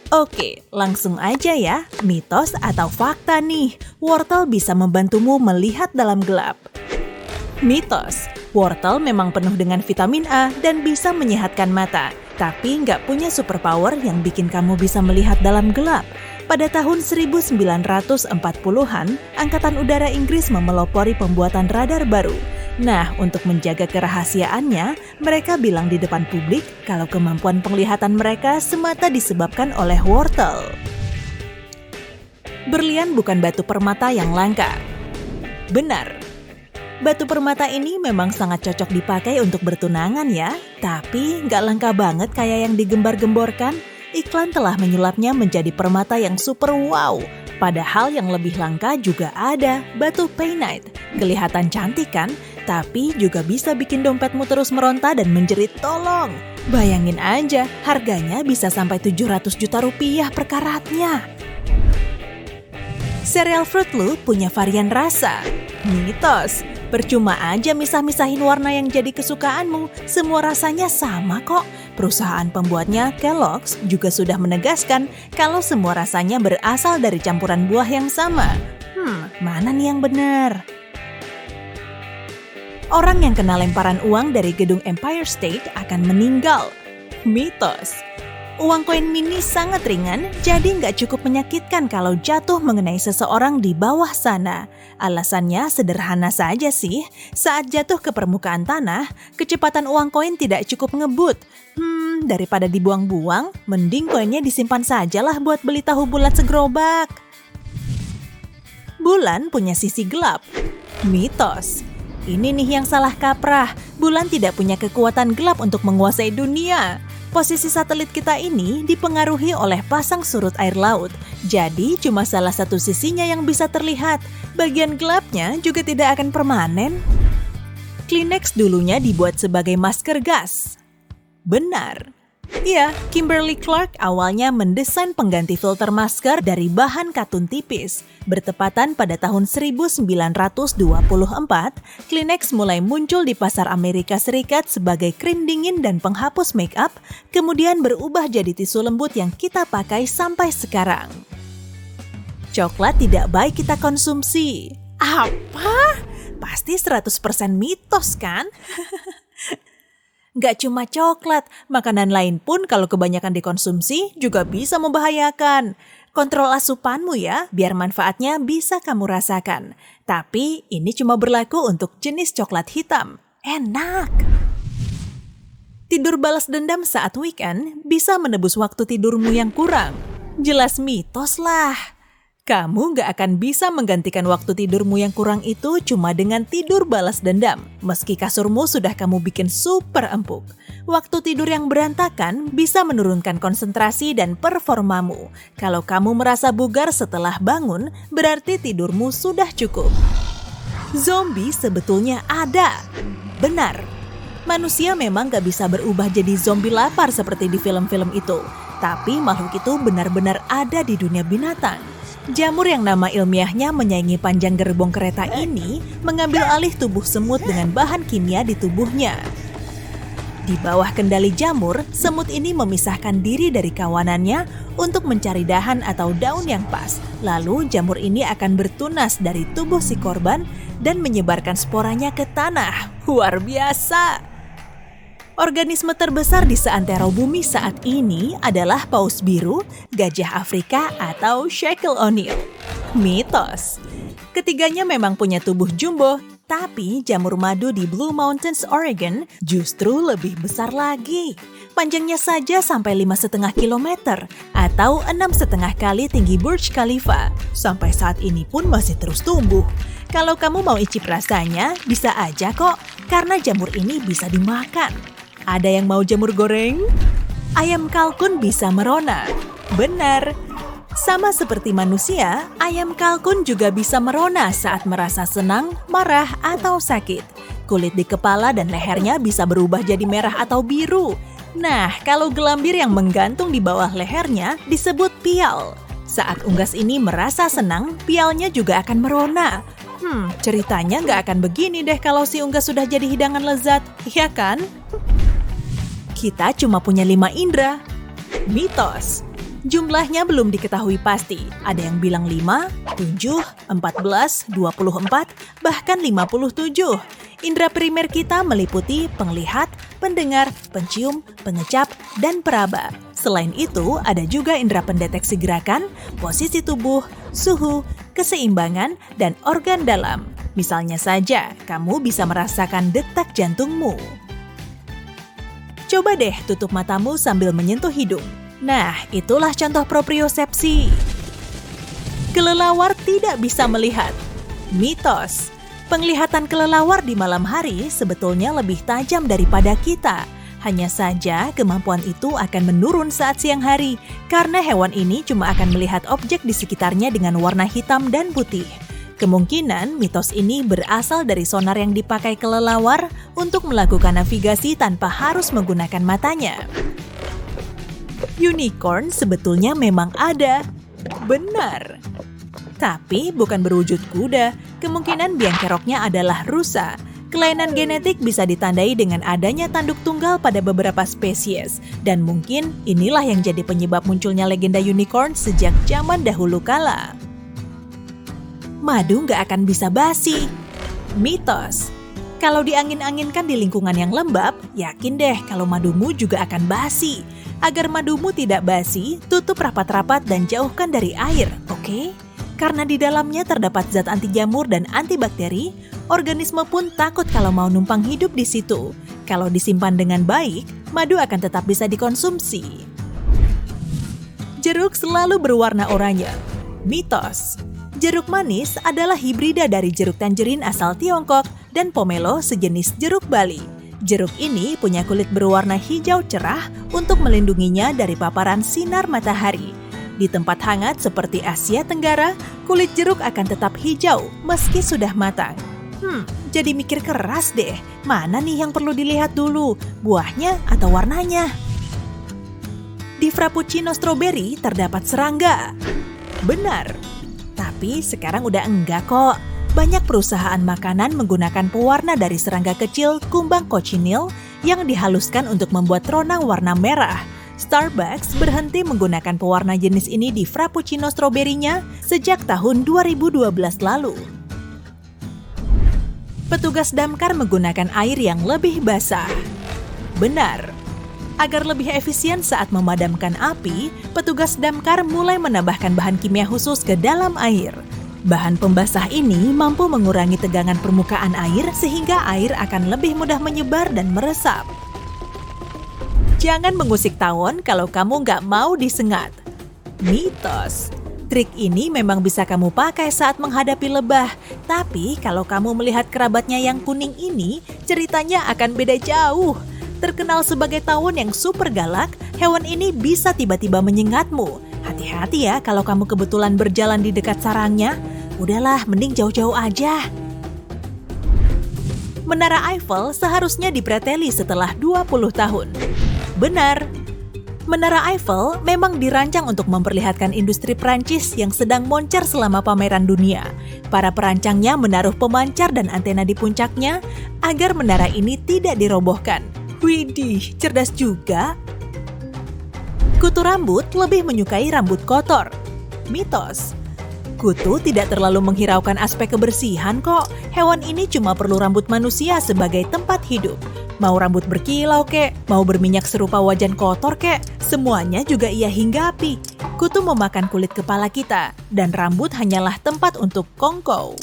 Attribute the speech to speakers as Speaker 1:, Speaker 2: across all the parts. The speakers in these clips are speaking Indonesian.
Speaker 1: Oke, langsung aja ya. Mitos atau fakta nih, wortel bisa membantumu melihat dalam gelap. Mitos, wortel memang penuh dengan vitamin A dan bisa menyehatkan mata, tapi nggak punya superpower yang bikin kamu bisa melihat dalam gelap. Pada tahun 1940-an, Angkatan Udara Inggris memelopori pembuatan radar baru. Nah, untuk menjaga kerahasiaannya, mereka bilang di depan publik kalau kemampuan penglihatan mereka semata disebabkan oleh wortel. Berlian bukan batu permata yang langka. Benar. Batu permata ini memang sangat cocok dipakai untuk bertunangan ya, tapi nggak langka banget kayak yang digembar-gemborkan. Iklan telah menyulapnya menjadi permata yang super wow. Padahal yang lebih langka juga ada, batu painite. Kelihatan cantik kan? Tapi juga bisa bikin dompetmu terus meronta dan menjerit tolong. Bayangin aja, harganya bisa sampai 700 juta rupiah per karatnya. Cereal Fruit Loop punya varian rasa. Mitos, percuma aja misah-misahin warna yang jadi kesukaanmu, semua rasanya sama kok. Perusahaan pembuatnya, Kellogg's, juga sudah menegaskan kalau semua rasanya berasal dari campuran buah yang sama. Mana nih yang benar? Orang yang kena lemparan uang dari gedung Empire State akan meninggal. Mitos. Uang koin mini sangat ringan, jadi nggak cukup menyakitkan kalau jatuh mengenai seseorang di bawah sana. Alasannya sederhana saja sih, saat jatuh ke permukaan tanah, kecepatan uang koin tidak cukup ngebut. Daripada dibuang-buang, mending koinnya disimpan sajalah buat beli tahu bulat segerobak. Bulan punya sisi gelap. Mitos. Ini nih yang salah kaprah, bulan tidak punya kekuatan gelap untuk menguasai dunia. Posisi satelit kita ini dipengaruhi oleh pasang surut air laut, jadi cuma salah satu sisinya yang bisa terlihat. Bagian gelapnya juga tidak akan permanen. Kleenex dulunya dibuat sebagai masker gas. Benar. Ya, Kimberly Clark awalnya mendesain pengganti filter masker dari bahan katun tipis. Bertepatan pada tahun 1924, Kleenex mulai muncul di pasar Amerika Serikat sebagai krim dingin dan penghapus make up, kemudian berubah jadi tisu lembut yang kita pakai sampai sekarang. Coklat tidak baik kita konsumsi. Apa? Pasti 100% mitos kan? Gak cuma coklat, makanan lain pun kalau kebanyakan dikonsumsi juga bisa membahayakan. Kontrol asupanmu ya, biar manfaatnya bisa kamu rasakan. Tapi ini cuma berlaku untuk jenis coklat hitam. Enak! Tidur balas dendam saat weekend bisa menebus waktu tidurmu yang kurang. Jelas mitos lah. Kamu gak akan bisa menggantikan waktu tidurmu yang kurang itu cuma dengan tidur balas dendam. Meski kasurmu sudah kamu bikin super empuk. Waktu tidur yang berantakan bisa menurunkan konsentrasi dan performamu. Kalau kamu merasa bugar setelah bangun, berarti tidurmu sudah cukup. Zombie sebetulnya ada. Benar. Manusia memang gak bisa berubah jadi zombie lapar seperti di film-film itu. Tapi makhluk itu benar-benar ada di dunia binatang. Jamur yang nama ilmiahnya menyaingi panjang gerbong kereta ini mengambil alih tubuh semut dengan bahan kimia di tubuhnya. Di bawah kendali jamur, semut ini memisahkan diri dari kawanannya untuk mencari dahan atau daun yang pas. Lalu jamur ini akan bertunas dari tubuh si korban dan menyebarkan sporanya ke tanah. Luar biasa! Organisme terbesar di seantero bumi saat ini adalah paus biru, gajah Afrika, atau Shaquille O'Neal. Mitos. Ketiganya memang punya tubuh jumbo, tapi jamur madu di Blue Mountains, Oregon justru lebih besar lagi. Panjangnya saja sampai 5,5 km atau 6,5 kali tinggi Burj Khalifa. Sampai saat ini pun masih terus tumbuh. Kalau kamu mau icip rasanya, bisa aja kok, karena jamur ini bisa dimakan. Ada yang mau jamur goreng? Ayam kalkun bisa merona. Benar. Sama seperti manusia, ayam kalkun juga bisa merona saat merasa senang, marah, atau sakit. Kulit di kepala dan lehernya bisa berubah jadi merah atau biru. Nah, kalau gelambir yang menggantung di bawah lehernya disebut pial. Saat unggas ini merasa senang, pialnya juga akan merona. Ceritanya nggak akan begini deh kalau si unggas sudah jadi hidangan lezat, ya kan? Kita cuma punya 5 indera. Mitos. Jumlahnya belum diketahui pasti. Ada yang bilang 5, 7, 14, 24, bahkan 57. Indra primer kita meliputi penglihat, pendengar, pencium, pengecap, dan peraba. Selain itu, ada juga indera pendeteksi gerakan, posisi tubuh, suhu, keseimbangan, dan organ dalam. Misalnya saja, kamu bisa merasakan detak jantungmu. Coba deh tutup matamu sambil menyentuh hidung. Nah, itulah contoh propriosepsi. Kelelawar tidak bisa melihat. Mitos. Penglihatan kelelawar di malam hari sebetulnya lebih tajam daripada kita. Hanya saja kemampuan itu akan menurun saat siang hari karena hewan ini cuma akan melihat objek di sekitarnya dengan warna hitam dan putih. Kemungkinan mitos ini berasal dari sonar yang dipakai kelelawar untuk melakukan navigasi tanpa harus menggunakan matanya. Unicorn sebetulnya memang ada. Benar. Tapi bukan berwujud kuda, kemungkinan biang keroknya adalah rusa. Kelainan genetik bisa ditandai dengan adanya tanduk tunggal pada beberapa spesies. Dan mungkin inilah yang jadi penyebab munculnya legenda unicorn sejak zaman dahulu kala. Madu nggak akan bisa basi. Mitos. Kalau diangin-anginkan di lingkungan yang lembab, yakin deh kalau madumu juga akan basi. Agar madumu tidak basi, tutup rapat-rapat dan jauhkan dari air, oke? Karena di dalamnya terdapat zat anti jamur dan antibakteri, organisme pun takut kalau mau numpang hidup di situ. Kalau disimpan dengan baik, madu akan tetap bisa dikonsumsi. Jeruk selalu berwarna oranye. Mitos. Jeruk manis adalah hibrida dari jeruk tanjerin asal Tiongkok dan pomelo sejenis jeruk Bali. Jeruk ini punya kulit berwarna hijau cerah untuk melindunginya dari paparan sinar matahari. Di tempat hangat seperti Asia Tenggara, kulit jeruk akan tetap hijau meski sudah matang. Jadi mikir keras deh, mana nih yang perlu dilihat dulu, buahnya atau warnanya? Di frappuccino stroberi terdapat serangga. Benar, tapi sekarang udah enggak kok. Banyak perusahaan makanan menggunakan pewarna dari serangga kecil kumbang cochineal yang dihaluskan untuk membuat ronang warna merah. Starbucks berhenti menggunakan pewarna jenis ini di frappuccino stroberinya sejak tahun 2012 lalu. Petugas damkar menggunakan air yang lebih basah. Benar. Agar lebih efisien saat memadamkan api, petugas damkar mulai menambahkan bahan kimia khusus ke dalam air. Bahan pembasah ini mampu mengurangi tegangan permukaan air sehingga air akan lebih mudah menyebar dan meresap. Jangan mengusik tawon kalau kamu nggak mau disengat. Mitos. Trik ini memang bisa kamu pakai saat menghadapi lebah. Tapi kalau kamu melihat kerabatnya yang kuning ini, ceritanya akan beda jauh. Terkenal sebagai tawon yang super galak, hewan ini bisa tiba-tiba menyengatmu. Hati-hati ya kalau kamu kebetulan berjalan di dekat sarangnya. Udahlah, mending jauh-jauh aja. Menara Eiffel seharusnya dipreteli setelah 20 tahun. Benar, Menara Eiffel memang dirancang untuk memperlihatkan industri Prancis yang sedang moncer selama pameran dunia. Para perancangnya menaruh pemancar dan antena di puncaknya agar menara ini tidak dirobohkan. Widih, cerdas juga. Kutu rambut lebih menyukai rambut kotor. Mitos. Kutu tidak terlalu menghiraukan aspek kebersihan kok. Hewan ini cuma perlu rambut manusia sebagai tempat hidup. Mau rambut berkilau kek, mau berminyak serupa wajan kotor kek, semuanya juga ia hinggapi. Kutu memakan kulit kepala kita, dan rambut hanyalah tempat untuk kongkow.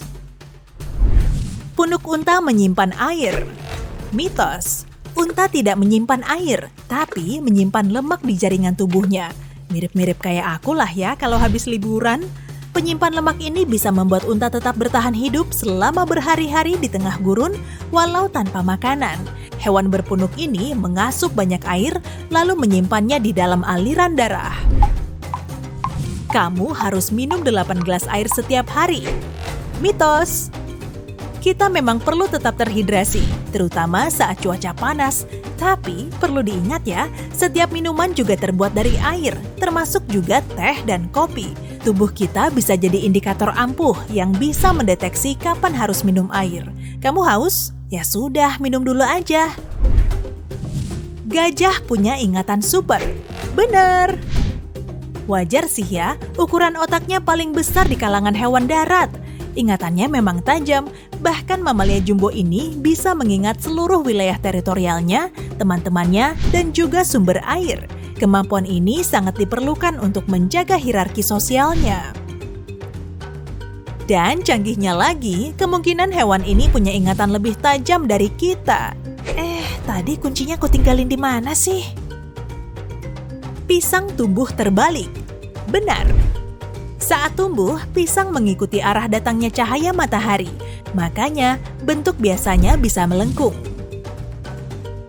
Speaker 1: Punuk unta menyimpan air. Mitos. Unta tidak menyimpan air, tapi menyimpan lemak di jaringan tubuhnya. Mirip-mirip kayak aku lah ya kalau habis liburan. Penyimpan lemak ini bisa membuat unta tetap bertahan hidup selama berhari-hari di tengah gurun walau tanpa makanan. Hewan berpunuk ini mengasup banyak air lalu menyimpannya di dalam aliran darah. Kamu harus minum 8 gelas air setiap hari. Mitos. Kita memang perlu tetap terhidrasi, terutama saat cuaca panas. Tapi perlu diingat ya, setiap minuman juga terbuat dari air, termasuk juga teh dan kopi. Tubuh kita bisa jadi indikator ampuh yang bisa mendeteksi kapan harus minum air. Kamu haus? Ya sudah, minum dulu aja. Gajah punya ingatan super. Benar. Wajar sih ya, ukuran otaknya paling besar di kalangan hewan darat. Ingatannya memang tajam, bahkan mamalia jumbo ini bisa mengingat seluruh wilayah teritorialnya, teman-temannya, dan juga sumber air. Kemampuan ini sangat diperlukan untuk menjaga hierarki sosialnya. Dan canggihnya lagi, kemungkinan hewan ini punya ingatan lebih tajam dari kita. Tadi kuncinya aku tinggalin di mana sih? Pisang tumbuh terbalik. Benar. Saat tumbuh, pisang mengikuti arah datangnya cahaya matahari. Makanya, bentuk biasanya bisa melengkung.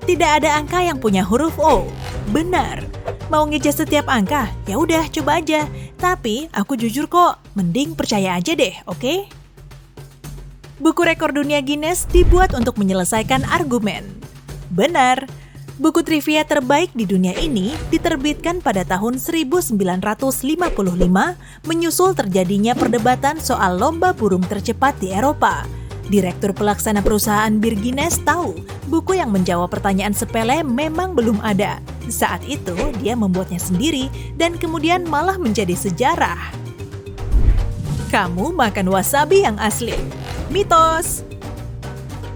Speaker 1: Tidak ada angka yang punya huruf O. Benar. Mau ngejar setiap angka? Ya udah, coba aja. Tapi aku jujur kok, mending percaya aja deh, oke? Buku rekor dunia Guinness dibuat untuk menyelesaikan argumen. Benar. Buku trivia terbaik di dunia ini diterbitkan pada tahun 1955 menyusul terjadinya perdebatan soal lomba burung tercepat di Eropa. Direktur pelaksana perusahaan bir Guinness tahu buku yang menjawab pertanyaan sepele memang belum ada. Saat itu dia membuatnya sendiri dan kemudian malah menjadi sejarah. Kamu makan wasabi yang asli. Mitos.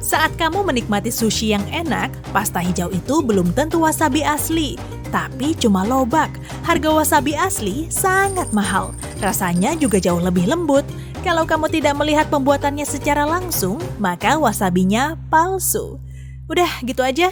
Speaker 1: Saat kamu menikmati sushi yang enak, pasta hijau itu belum tentu wasabi asli, tapi cuma lobak. Harga wasabi asli sangat mahal, rasanya juga jauh lebih lembut. Kalau kamu tidak melihat pembuatannya secara langsung, maka wasabinya palsu. Udah gitu aja.